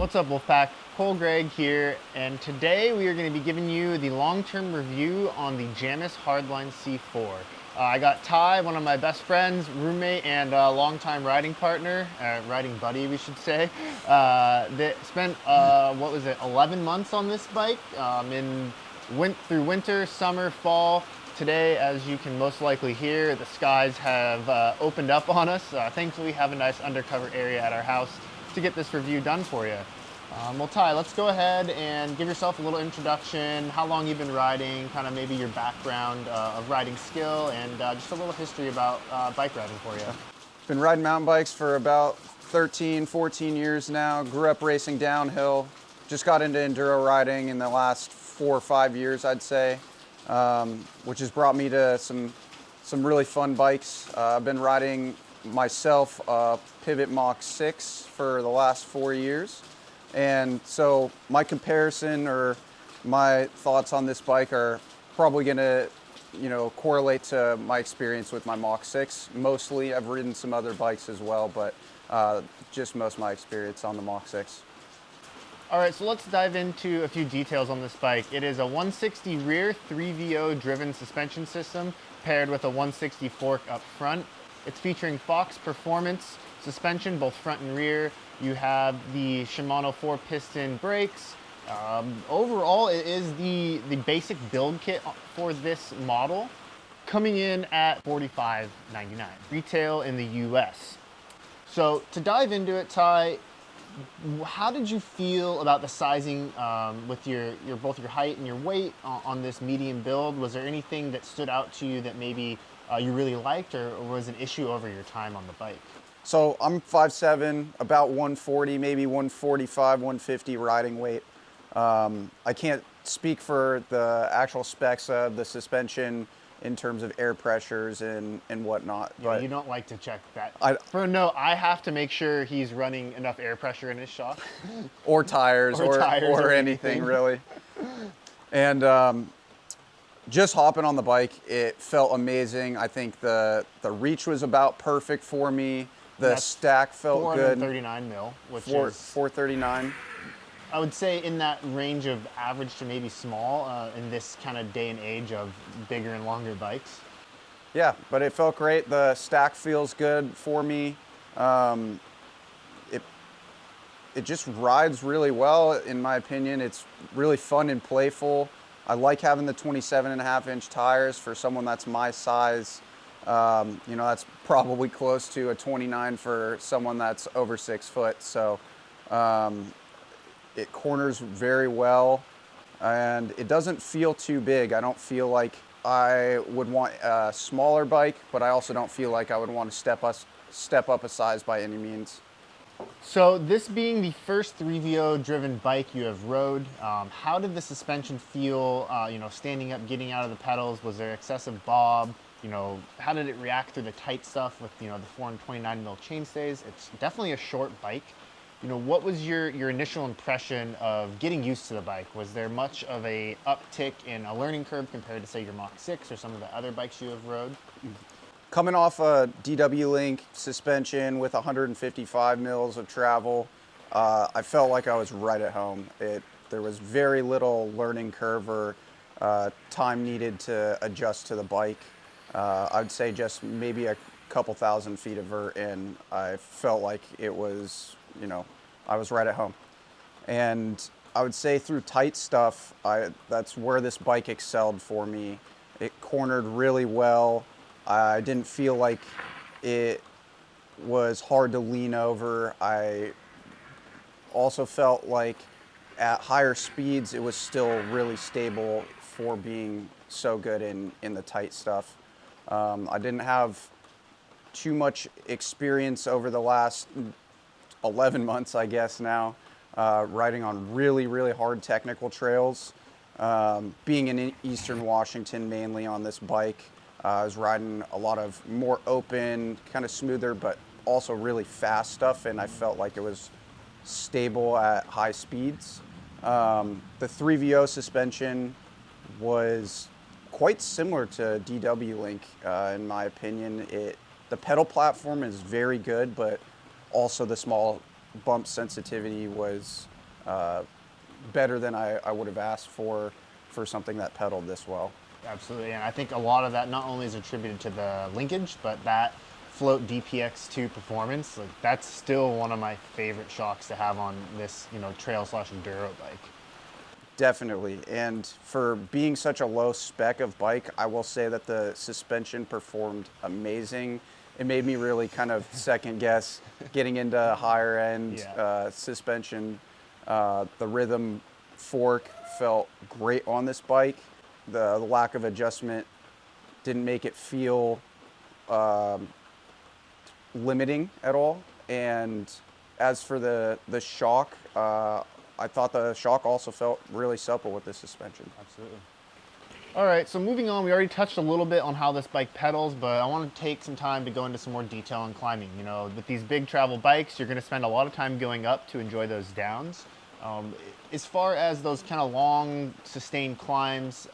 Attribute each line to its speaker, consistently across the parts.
Speaker 1: What's up, Wolfpack? Cole Gregg here, and today we are going to be giving you the long-term review on the Jamis Hardline C4. I got Ty, one of my best friends, roommate, and longtime riding partner, riding buddy, we should say, that spent, 11 months on this bike through winter, summer, fall. Today, as you can most likely hear, the skies have opened up on us. Thankfully, we have a nice undercover area at our house to get this review done for you. Well, Ty, let's go ahead and give yourself a little introduction, how long you've been riding, kind of maybe your background of riding skill, and just a little history about bike riding for you.
Speaker 2: Been riding mountain bikes for about 13, 14 years now. Grew up racing downhill. Just got into enduro riding in the last 4 or 5 years, I'd say, which has brought me to some really fun bikes. I've been riding myself a Pivot Mach 6 for the last 4 years. And so my comparison or my thoughts on this bike are probably going to, correlate to my experience with my Mach 6. Mostly, I've ridden some other bikes as well, but just most of my experience on the Mach 6.
Speaker 1: All right, so let's dive into a few details on this bike. It is a 160 rear 3VO driven suspension system paired with a 160 fork up front. It's featuring Fox Performance suspension, both front and rear. You have the Shimano 4-piston brakes. Overall, it is the basic build kit for this model, coming in at $45.99, retail in the US. So to dive into it, Ty, how did you feel about the sizing with your both your height and your weight on this medium build? Was there anything that stood out to you that maybe you really liked, or was an issue over your time on the bike?
Speaker 2: So I'm 5'7", about 140, maybe 145, 150 riding weight. I can't speak for the actual specs of the suspension in terms of air pressures and whatnot.
Speaker 1: Yeah, but you don't like to check that. I have to make sure he's running enough air pressure in his shock.
Speaker 2: or tires, or anything really. And just hopping on the bike, it felt amazing. I think the reach was about perfect for me. The stack felt good.
Speaker 1: 439 mil, which is
Speaker 2: 439.
Speaker 1: I would say in that range of average to maybe small in this kind of day and age of bigger and longer bikes.
Speaker 2: Yeah, but it felt great. The stack feels good for me. It just rides really well, in my opinion. It's really fun and playful. I like having the 27.5-inch tires for someone that's my size. That's probably close to a 29 for someone that's over 6 foot. So it corners very well, and it doesn't feel too big. I don't feel like I would want a smaller bike, but I also don't feel like I would want to step up a size by any means.
Speaker 1: So this being the first 3VO driven bike you have rode, how did the suspension feel, standing up, getting out of the pedals? Was there excessive bob? How did it react through the tight stuff with, the 429 mil chainstays? It's definitely a short bike. What was your initial impression of getting used to the bike? Was there much of a uptick in a learning curve compared to, say, your Mach 6 or some of the other bikes you have rode?
Speaker 2: Coming off a DW Link suspension with 155 mils of travel, I felt like I was right at home. There was very little learning curve or time needed to adjust to the bike. I'd say just maybe a couple thousand feet of vert, and I felt like it was, I was right at home. And I would say through tight stuff, that's where this bike excelled for me. It cornered really well. I didn't feel like it was hard to lean over. I also felt like at higher speeds, it was still really stable for being so good in the tight stuff. I didn't have too much experience over the last 11 months, I guess now, riding on really, really hard technical trails. Being in Eastern Washington mainly on this bike, I was riding a lot of more open, kind of smoother, but also really fast stuff, and I felt like it was stable at high speeds. The 3VO suspension was quite similar to DW Link, in my opinion. The pedal platform is very good, but also the small bump sensitivity was better than I would have asked for something that pedaled this well.
Speaker 1: Absolutely, and I think a lot of that not only is attributed to the linkage, but that float DPX2 performance, like that's still one of my favorite shocks to have on this, trail/enduro bike.
Speaker 2: Definitely, and for being such a low spec of bike, I will say that the suspension performed amazing. It made me really kind of second guess getting into higher end suspension. The rhythm fork felt great on this bike. The lack of adjustment didn't make it feel limiting at all. And as for the shock, I thought the shock also felt really supple with the suspension.
Speaker 1: Absolutely. All right, so moving on, we already touched a little bit on how this bike pedals, but I want to take some time to go into some more detail on climbing. With these big travel bikes, you're going to spend a lot of time going up to enjoy those downs. As far as those kind of long, sustained climbs,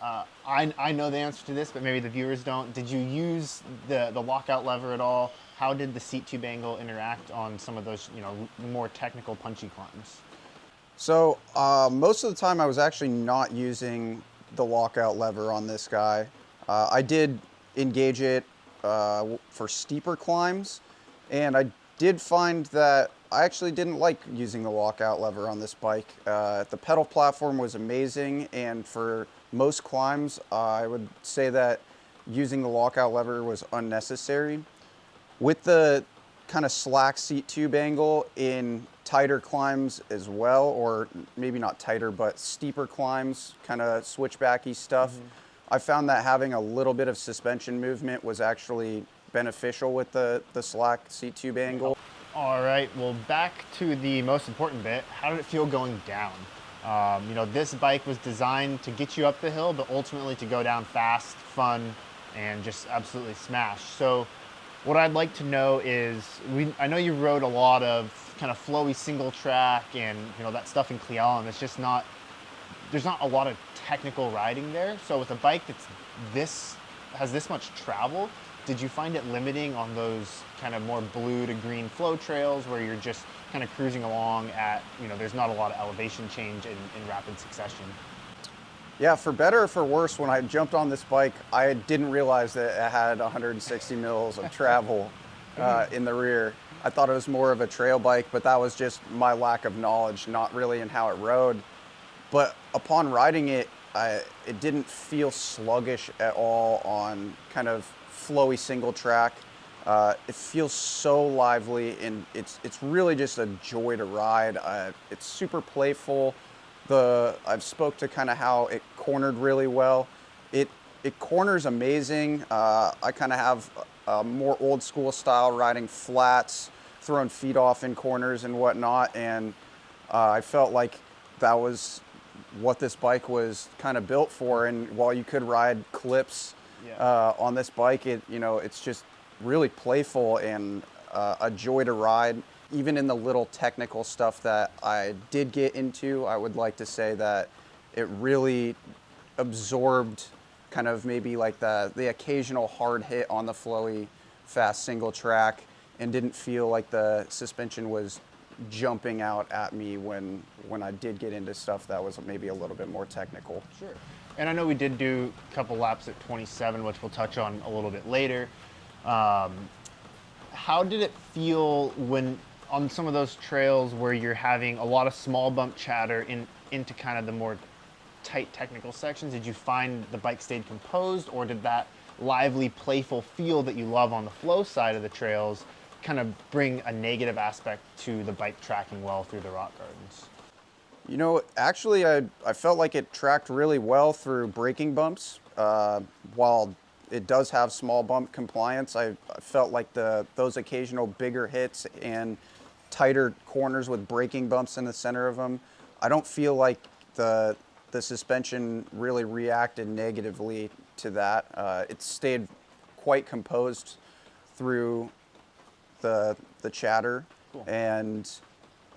Speaker 1: I know the answer to this, but maybe the viewers don't. Did you use the lockout lever at all? How did the seat tube angle interact on some of those, more technical, punchy climbs?
Speaker 2: So most of the time I was actually not using the lockout lever on this guy. I did engage it for steeper climbs, and I did find that I actually didn't like using the lockout lever on this bike. The pedal platform was amazing, and for most climbs, I would say that using the lockout lever was unnecessary. With the kind of slack seat tube angle in tighter climbs as well, or maybe not tighter, but steeper climbs, kind of switchbacky stuff, I found that having a little bit of suspension movement was actually beneficial with the slack seat tube angle.
Speaker 1: All right, well, back to the most important bit. How did it feel going down? This bike was designed to get you up the hill, but ultimately to go down fast, fun, and just absolutely smash. So what I'd like to know is, I know you rode a lot of kind of flowy single track and that stuff in Cleal, and there's not a lot of technical riding there. So with a bike has this much travel, did you find it limiting on those kind of more blue to green flow trails where you're just kind of cruising along at, there's not a lot of elevation change in rapid succession?
Speaker 2: Yeah, for better or for worse, when I jumped on this bike, I didn't realize that it had 160 mils of travel in the rear. I thought it was more of a trail bike, but that was just my lack of knowledge, not really in how it rode. But upon riding it, it didn't feel sluggish at all on kind of flowy single track. It feels so lively, and it's really just a joy to ride. It's super playful. I've spoke to kind of how it cornered really well. It corners amazing. I kind of have a more old school style, riding flats, throwing feet off in corners and whatnot, and I felt like that was what this bike was kind of built for. And while you could ride clips on this bike, it's just really playful and a joy to ride. Even in the little technical stuff that I did get into, I would like to say that it really absorbed kind of maybe like the occasional hard hit on the flowy fast single track, and didn't feel like the suspension was jumping out at me when I did get into stuff that was maybe a little bit more technical.
Speaker 1: Sure. And I know we did do a couple laps at 27, which we'll touch on a little bit later. How did it feel when on some of those trails where you're having a lot of small bump chatter into kind of the more tight technical sections? Did you find the bike stayed composed, or did that lively, playful feel that you love on the flow side of the trails kind of bring a negative aspect to the bike tracking well through the rock gardens?
Speaker 2: Actually, I felt like it tracked really well through braking bumps. While it does have small bump compliance, I felt like those occasional bigger hits and tighter corners with braking bumps in the center of them, I don't feel like the suspension really reacted negatively to that. It stayed quite composed through the chatter.
Speaker 1: Cool.
Speaker 2: And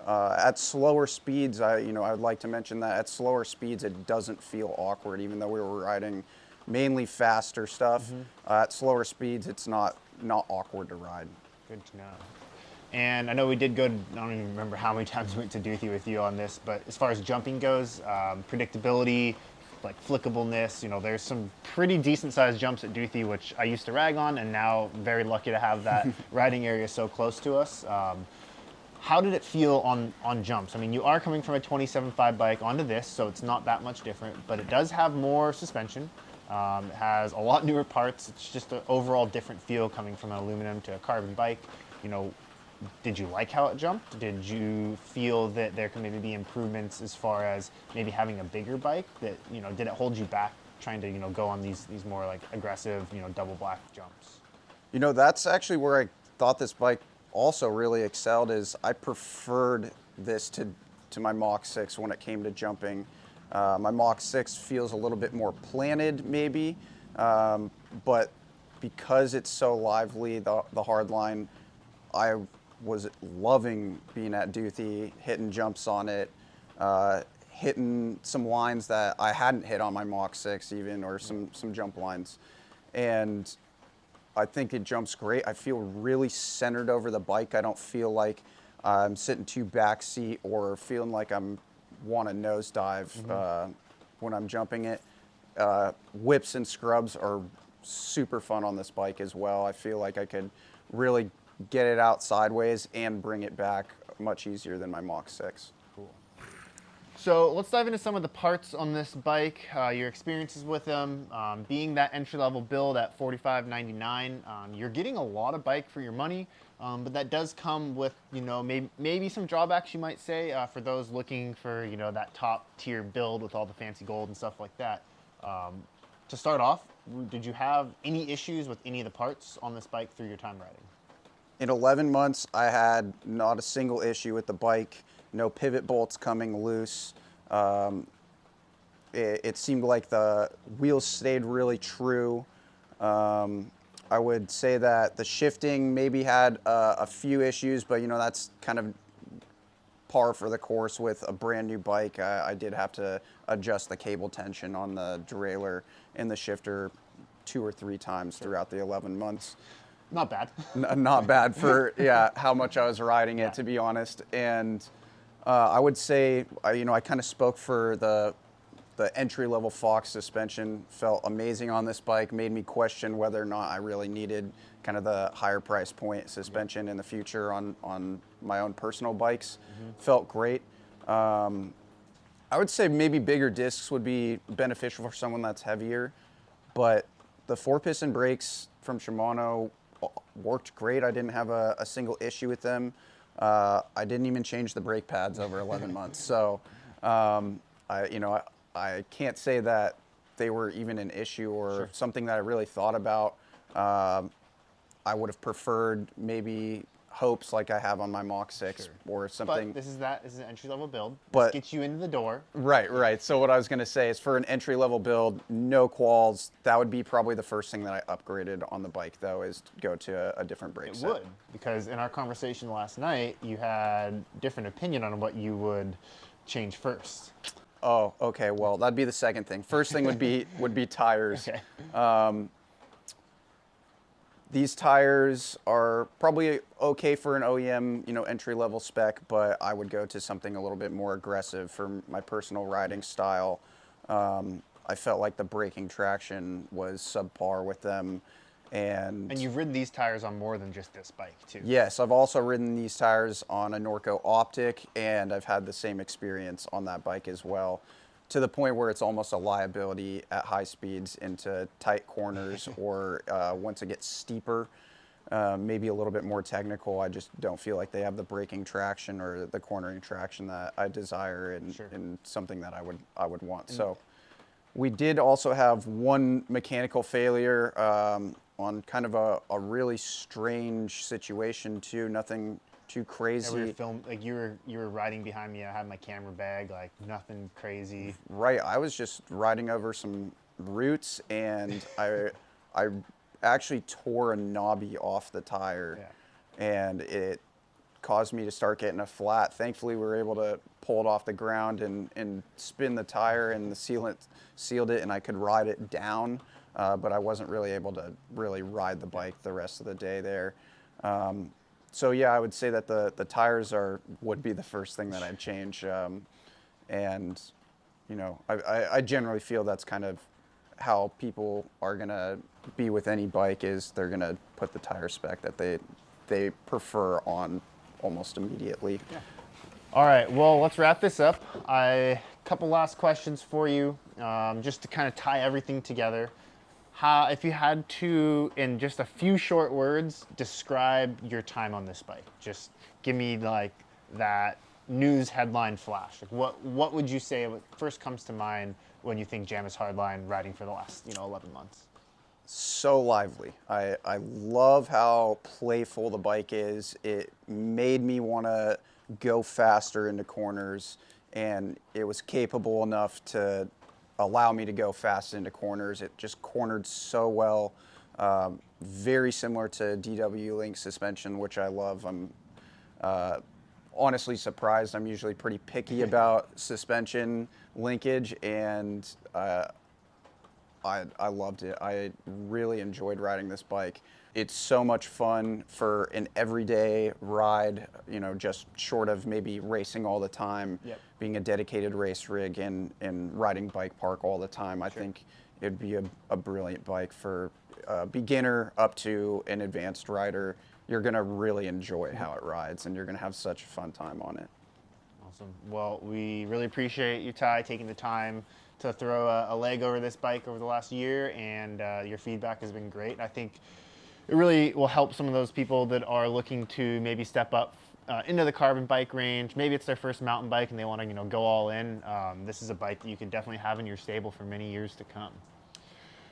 Speaker 2: at slower speeds, I'd like to mention that at slower speeds it doesn't feel awkward, even though we were riding mainly faster stuff. At slower speeds, it's not awkward to ride.
Speaker 1: Good to know. And I know we did go, I don't even remember how many times we went to Duthie with you on this, but as far as jumping goes, predictability, like flickableness, there's some pretty decent sized jumps at Duthie, which I used to rag on, and now very lucky to have that riding area so close to us. How did it feel on jumps? I mean, you are coming from a 27.5 bike onto this, so it's not that much different, but it does have more suspension. It has a lot newer parts. It's just an overall different feel coming from an aluminum to a carbon bike. Did you like how it jumped? Did you feel that there could maybe be improvements as far as maybe having a bigger bike that, did it hold you back trying to, go on these more like aggressive, double black jumps?
Speaker 2: That's actually where I thought this bike also really excelled. Is I preferred this to my Mach 6 when it came to jumping. My Mach 6 feels a little bit more planted maybe, but because it's so lively, the Hardline, I was loving being at Duthie, hitting jumps on it, hitting some lines that I hadn't hit on my Mach 6 even, or some jump lines. And I think it jumps great. I feel really centered over the bike. I don't feel like I'm sitting too backseat or feeling like I'm want to nosedive when I'm jumping it. Whips and scrubs are super fun on this bike as well. I feel like I could really get it out sideways and bring it back much easier than my Mach 6.
Speaker 1: Cool. So let's dive into some of the parts on this bike, your experiences with them. Being that entry-level build at $45.99, you're getting a lot of bike for your money, but that does come with, maybe some drawbacks, you might say, for those looking for, that top-tier build with all the fancy gold and stuff like that. To start off, did you have any issues with any of the parts on this bike through your time riding?
Speaker 2: In 11 months, I had not a single issue with the bike, no pivot bolts coming loose. It seemed like the wheels stayed really true. I would say that the shifting maybe had a few issues, but that's kind of par for the course with a brand new bike. I did have to adjust the cable tension on the derailleur and the shifter 2 or 3 times throughout the 11 months.
Speaker 1: Not bad.
Speaker 2: Not bad for how much I was riding it, to be honest. And I would say I kind of spoke for the entry-level Fox suspension. Felt amazing on this bike. Made me question whether or not I really needed kind of the higher price point suspension in the future on my own personal bikes. Felt great. I would say maybe bigger discs would be beneficial for someone that's heavier, but the 4-piston brakes from Shimano worked great. I didn't have a single issue with them. I didn't even change the brake pads over 11 months. So I can't say that they were even an issue or something that I really thought about. I would have preferred maybe hopes like I have on my Mach 6 or something.
Speaker 1: But this is an entry-level build.
Speaker 2: But
Speaker 1: this gets you into the door.
Speaker 2: Right. So what I was going to say is for an entry-level build, no quals. That would be probably the first thing that I upgraded on the bike, though, is to go to a different brake set.
Speaker 1: It would, because in our conversation last night, you had different opinion on what you would change first.
Speaker 2: Oh, okay. Well, that'd be the second thing. First thing would be tires.
Speaker 1: Okay.
Speaker 2: These tires are probably okay for an OEM, entry-level spec, but I would go to something a little bit more aggressive for my personal riding style. I felt like the braking traction was subpar with them. And
Speaker 1: you've ridden these tires on more than just this bike, too.
Speaker 2: Yes, I've also ridden these tires on a Norco Optic, and I've had the same experience on that bike as well, to the point where it's almost a liability at high speeds into tight corners or once it gets steeper, maybe a little bit more technical. I just don't feel like they have the braking traction or the cornering traction that I desire in something that I would want. So we did also have one mechanical failure on kind of a really strange situation too. Nothing too crazy.
Speaker 1: You were riding behind me. I had my camera bag, like nothing crazy.
Speaker 2: Right. I was just riding over some roots, and I actually tore a knobby off the tire, and it caused me to start getting a flat. Thankfully, we were able to pull it off the ground and spin the tire, and the sealant sealed it, and I could ride it down. But I wasn't really able to ride the bike the rest of the day there. So yeah, I would say that the tires would be the first thing that I'd change, and you know, I generally feel that's kind of how people are gonna be with any bike, is they're gonna put the tire spec that they prefer on almost immediately.
Speaker 1: Yeah. All right, well, let's wrap this up. Couple last questions for you, just to kind of tie everything together. If you had to, in just a few short words, describe your time on this bike, just give me like that news headline flash. Like what would you say first comes to mind when you think Jamis Hardline riding for the last 11 months?
Speaker 2: So lively. I love how playful the bike is. It made me want to go faster into corners, and it was capable enough to allow me to go fast into corners. It just cornered so well. Very similar to DW Link suspension, which I love. I'm honestly surprised. I'm usually pretty picky about suspension linkage, and I loved it. I really enjoyed riding this bike. It's so much fun for an everyday ride, just short of maybe racing all the time,
Speaker 1: Yep.
Speaker 2: being a dedicated race rig and riding bike park all the time. I think it'd be a brilliant bike for a beginner up to an advanced rider. You're going to really enjoy how it rides, and you're going to have such a fun time on it.
Speaker 1: Awesome. Well, we really appreciate you, Ty, taking the time to throw a leg over this bike over the last year, and your feedback has been great. I think it really will help some of those people that are looking to maybe step up into the carbon bike range. Maybe it's their first mountain bike and they want to go all in. This is a bike that you can definitely have in your stable for many years to come.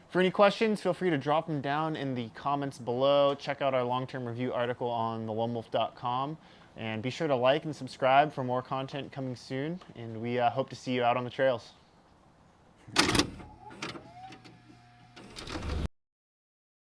Speaker 1: For any questions, feel free to drop them down in the comments below. Check out our long-term review article on theloamwolf.com, and be sure to like and subscribe for more content coming soon. And we hope to see you out on the trails.